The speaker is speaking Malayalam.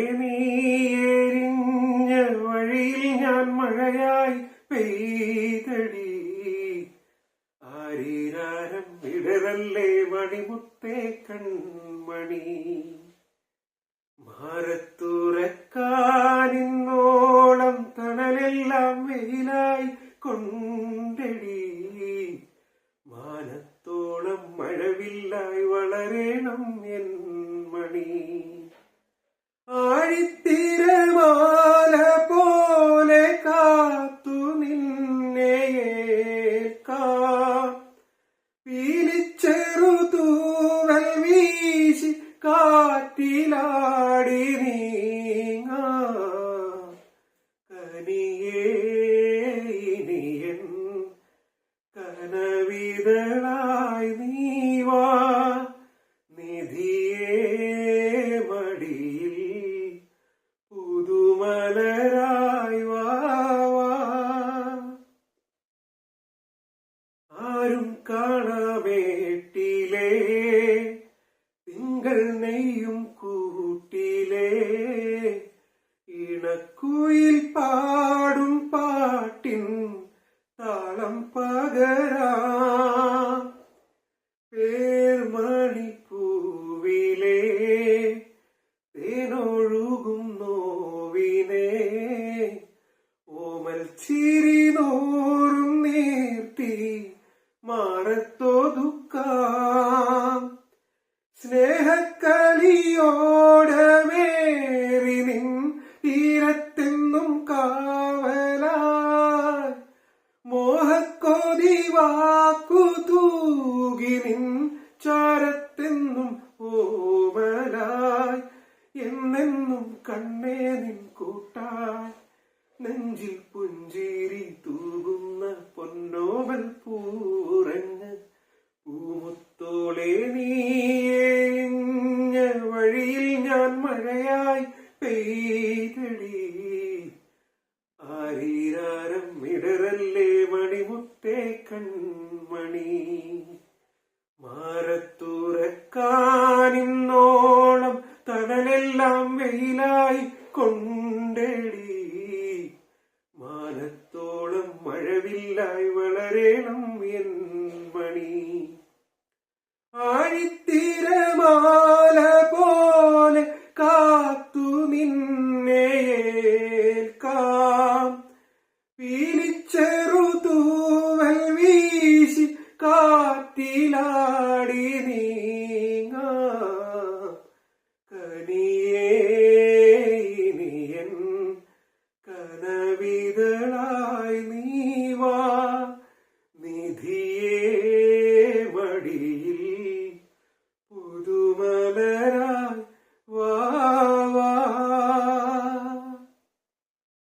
നീ എരിഞ്ഞ വഴിയിൽ ഞാൻ മഴയായി പെയ്തടി. ആരീരാരം ഇടരല്ലേ മണിമുത്തേ കൺമണി. മാറത്തുറക്കാനിന്നോളം തണലെല്ലാം വെയിലായി കൊണ്ടടി. മാനത്തോളം മഴവില്ലായി വളരണം എൻ മണി. ആഴിത്തിരമാല പോലെ കാത്തു നിന്നെയേൽക്കാം. പീലിച്ചെറുതൂവൽ വീശി കാറ്റിലാടി നീങ്ങാം. കനിയേ ഇനിയൻ കനവിതളായി നീവാ. നിധിയേ മടിയിൽ പുതുമലരായി വാവാ. ആരും കാണാമേട്ടിലേ തിങ്കൾ നെയ്യും കൂട്ടിലേ. ഇണക്കുയിൽ പാടും പാട്ടിൻ താളം പകരാം. പേർമണിപ്പൂവിലേ തേനൊഴുകും നോവിനെ. ഓമൽ ചിരി നോറും നീർത്തി മാറത്തൊതുക്കാം. സ്നേഹക്കലിയോടമേറി നിൻ തീരത്തെന്നും കാവലായി. മോഹക്കൊതി വാക്കു തൂകി നിൻ ചാരത്തെന്നും ഓമലായി. എന്നെന്നും കണ്ണേ നിൻ കൂട്ടായി. നെഞ്ചിൽ പുഞ്ചിരി തൂകുന്ന പൊന്നോമൽ പൂറഞ്ഞ് പൂമുത്തോളെ നീയെരിഞ്ഞ വഴിയിൽ ഞാൻ മഴയായി പെയ്തടി. ആരീരാരം ഇടരല്ലേ മണിമുത്തേ കൺമണി. മാറത്തുറക്കാനിന്നോളം തണലെല്ലാം വെയിലായി കൊണ്ടടി. മാനത്തോളം മഴവില്ലായി വളരണം എൻ മണി. ആഴിത്തിരമാല പോലെ കാത്തു നിന്നെയേൽക്കാം. പീലിച്ചെറുതൂവൽ വീശി കാറ്റിലാടി നീങ്ങാം. കനിയേ ഇനിയൻ കനവിതളായി നീവാ. നിധി